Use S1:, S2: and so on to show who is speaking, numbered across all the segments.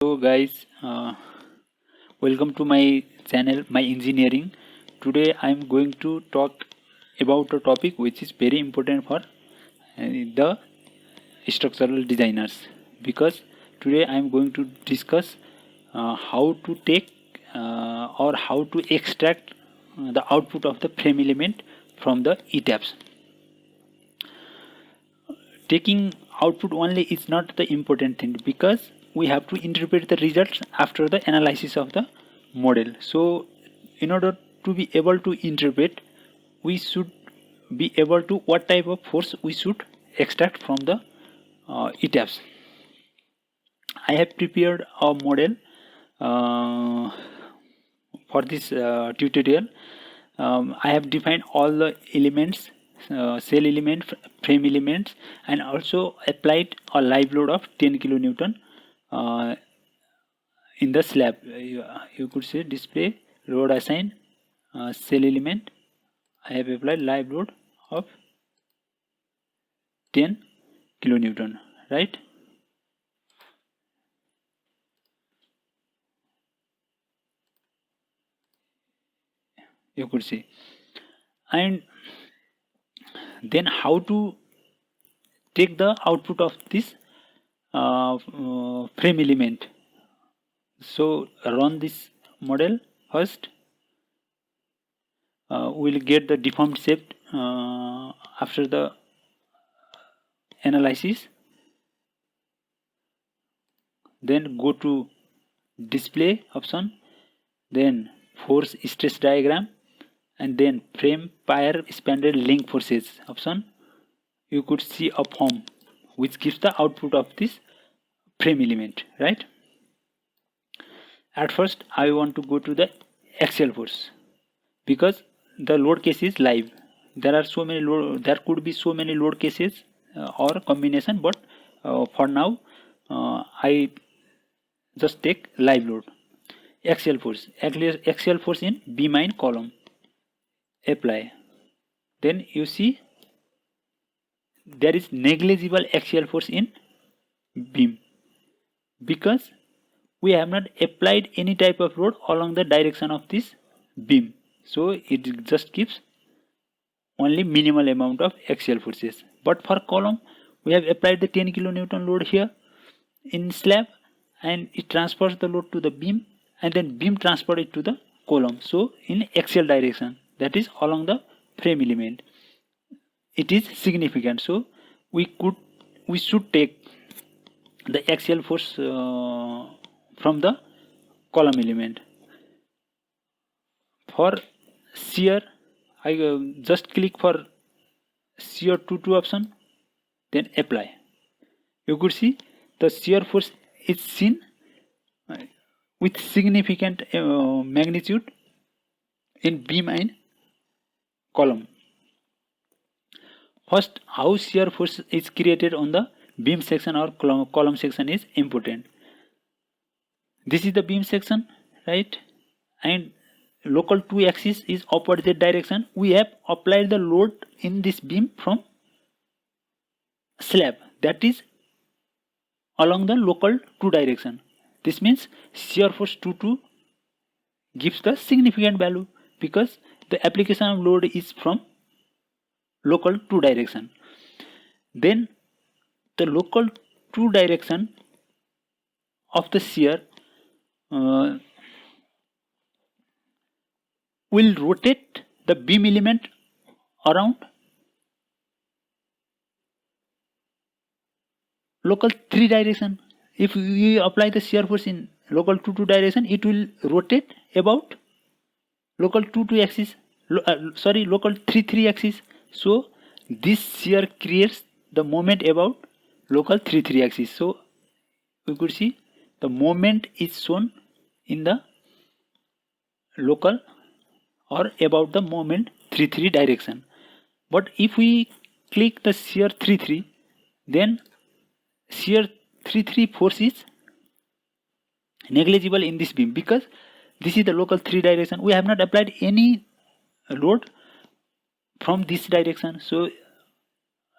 S1: Hello guys, welcome to my channel, My Engineering. Today I am going to talk about a topic which is very important for the structural designers, because today I am going to discuss how to take or how to extract the output of the frame element from the ETABS. Taking output only is not the important thing, because we have to interpret the results after the analysis of the model. So in order to be able to interpret, we should be able to what type of force we should extract from the ETABS. I have prepared a model for this tutorial. I have defined all the elements, cell element, frame elements, and also applied a live load of 10 kilonewton in the slab. You could say display load assign cell element. I have applied live load of 10 kilonewton, right? You could see. And then how to take the output of this frame element. So run this model first. We'll get the deformed shape after the analysis. Then go to display option, then force stress diagram, and then frame pair expanded link forces option. You could see a form which gives the output of this frame element, right? At first I want to go to the axial force, because the load case is live. There are so many load, there could be so many load cases or combination, but for now I just take live load. Axial force in beam column, apply. Then you see there is negligible axial force in beam, because we have not applied any type of load along the direction of this beam, so it just gives only minimal amount of axial forces. But for column we have applied the 10 kilonewton load here in slab, and it transfers the load to the beam, and then beam transfer it to the column, so in axial direction, that is along the frame element. It is significant, so we should take the axial force from the column element. For shear, I just click for shear to option, then apply. You could see the shear force is seen with significant magnitude in beam and column. First, how shear force is created on the beam section or column section is important. This is the beam section, right? And local 2 axis is opposite direction. We have applied the load in this beam from slab, that is along the local 2 direction. This means shear force 2 gives the significant value, because the application of load is from local 2 direction. Then the local 2 direction of the shear will rotate the beam element around local 3 direction. If we apply the shear force in local 2 direction, it will rotate about local 2 axis, local 3 axis. So this shear creates the moment about local 3 axis. So we could see the moment is shown in the local or about the moment 3 direction. But if we click the shear 3, then shear 3 force is negligible in this beam, because this is the local 3 direction. We have not applied any load from this direction, so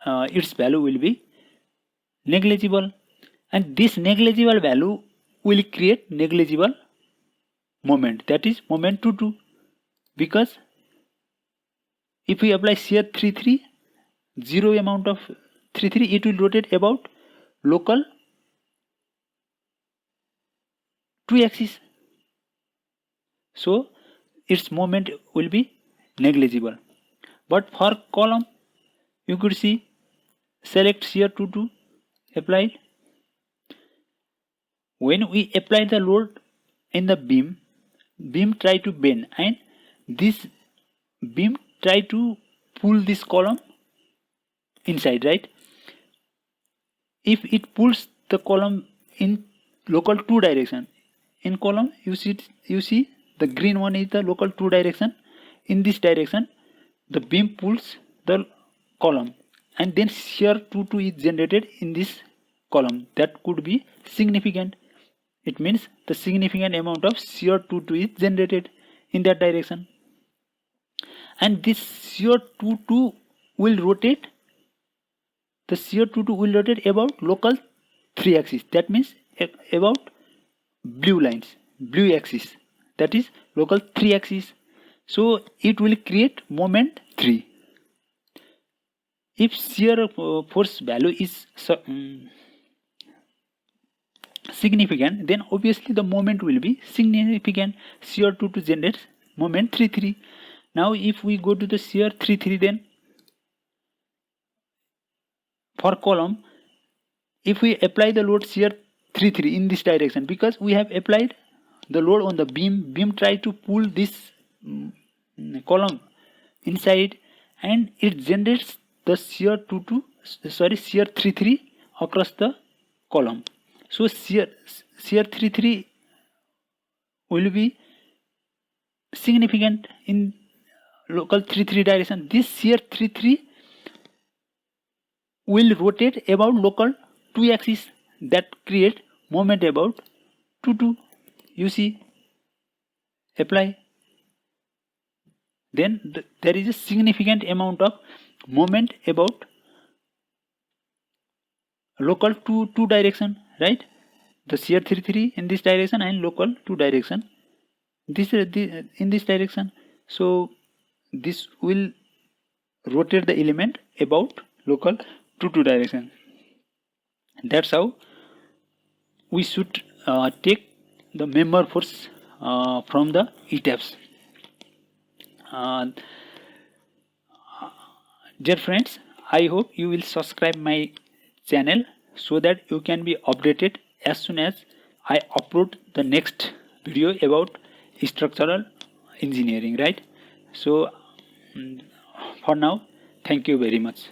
S1: its value will be negligible. And this negligible value will create negligible moment, that is moment 2, because if we apply shear 3, zero amount of 3, it will rotate about local 2 axis, so its moment will be negligible. But for column, you could see, select shear 2 applied. When we apply the load in the beam try to bend, and this beam try to pull this column inside, right? If it pulls the column in local 2 direction, in column you see the green one is the local 2 direction. In this direction the beam pulls the column, and then shear 2 is generated in this column. That could be significant. It means the significant amount of shear 2 is generated in that direction, and this shear 2 will rotate. The shear 2 will rotate about local 3 axis, that means about blue axis, that is local 3 axis. So it will create moment 3. If shear force value is significant, then obviously the moment will be significant. Shear 2 generates moment 3. Now if we go to the shear 3, then for column, if we apply the load shear 3 in this direction, because we have applied the load on the beam try to pull this column inside, and it generates the shear 3 across the column. So shear 3 will be significant in local 3 direction. This shear 3 will rotate about local 2 axis, that create moment about 2. You see, apply. Then there is a significant amount of moment about local 2 direction, right? The shear 3 in this direction and local 2 direction, in this direction. So this will rotate the element about local 2 direction. That's how we should take the member force from the ETABS. Dear friends, I hope you will subscribe my channel so that you can be updated as soon as I upload the next video about structural engineering, right? So for now, thank you very much.